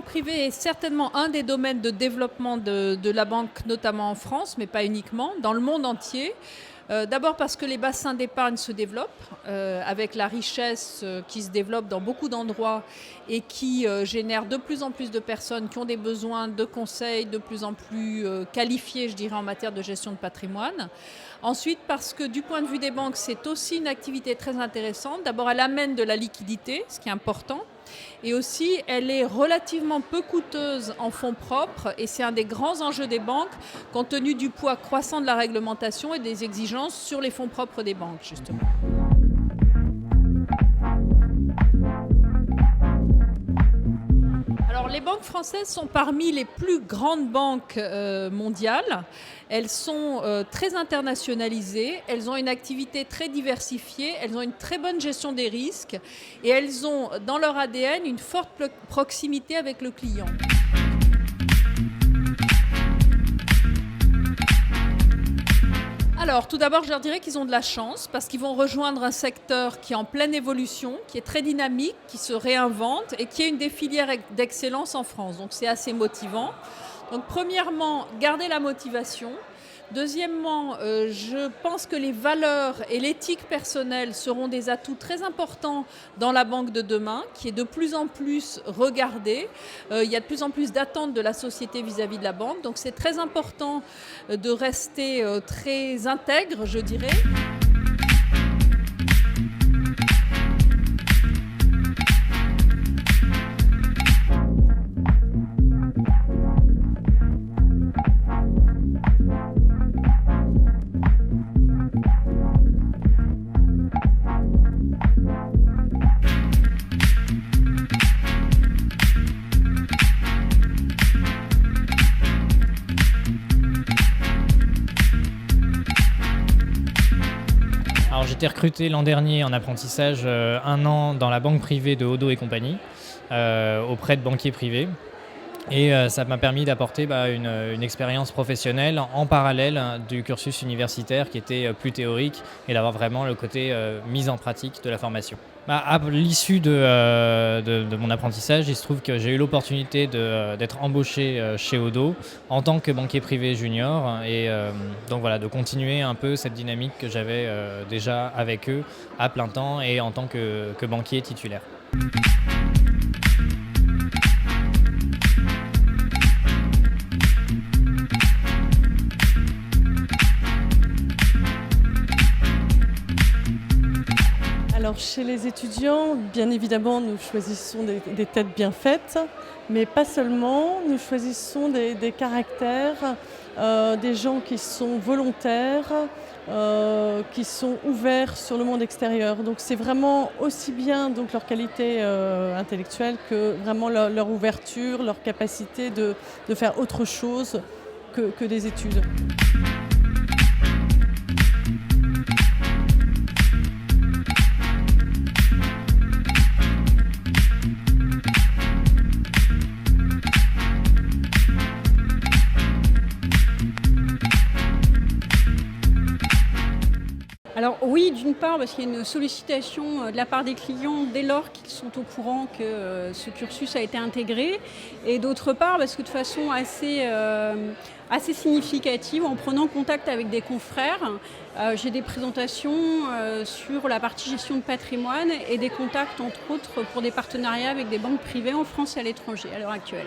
privée est certainement un des domaines de développement de la banque, notamment en France, mais pas uniquement, dans le monde entier. D'abord parce que les bassins d'épargne se développent, avec la richesse qui se développe dans beaucoup d'endroits et qui génère de plus en plus de personnes qui ont des besoins de conseils de plus en plus qualifiés, je dirais, en matière de gestion de patrimoine. Ensuite, parce que du point de vue des banques, c'est aussi une activité très intéressante. D'abord, elle amène de la liquidité, ce qui est important. Et aussi, elle est relativement peu coûteuse en fonds propres et c'est un des grands enjeux des banques compte tenu du poids croissant de la réglementation et des exigences sur les fonds propres des banques, justement. Alors, les banques françaises sont parmi les plus grandes banques mondiales. Elles sont très internationalisées, elles ont une activité très diversifiée, elles ont une très bonne gestion des risques et elles ont dans leur ADN une forte proximité avec le client. Alors, tout d'abord, je leur dirais qu'ils ont de la chance parce qu'ils vont rejoindre un secteur qui est en pleine évolution, qui est très dynamique, qui se réinvente et qui est une des filières d'excellence en France. Donc, c'est assez motivant. Donc, premièrement, garder la motivation. Deuxièmement, je pense que les valeurs et l'éthique personnelle seront des atouts très importants dans la banque de demain, qui est de plus en plus regardée. Il y a de plus en plus d'attentes de la société vis-à-vis de la banque. Donc c'est très important de rester très intègre, je dirais. Alors j'ai été recruté l'an dernier en apprentissage 1 an dans la banque privée de Odo et compagnie, auprès de banquiers privés. Et ça m'a permis d'apporter une expérience professionnelle en parallèle du cursus universitaire qui était plus théorique et d'avoir vraiment le côté mise en pratique de la formation. À l'issue de mon apprentissage, il se trouve que j'ai eu l'opportunité d'être embauché chez Odo en tant que banquier privé junior et donc voilà, de continuer un peu cette dynamique que j'avais déjà avec eux à plein temps et en tant que banquier titulaire. Alors chez les étudiants, bien évidemment, nous choisissons des têtes bien faites, mais pas seulement. Nous choisissons des caractères, des gens qui sont volontaires, qui sont ouverts sur le monde extérieur. Donc c'est vraiment aussi bien donc, leur qualité intellectuelle que vraiment leur ouverture, leur capacité de faire autre chose que des études. Alors oui, d'une part, parce qu'il y a une sollicitation de la part des clients dès lors qu'ils sont au courant que ce cursus a été intégré. Et d'autre part, parce que de façon assez significative, en prenant contact avec des confrères, j'ai des présentations sur la partie gestion de patrimoine et des contacts, entre autres, pour des partenariats avec des banques privées en France et à l'étranger à l'heure actuelle.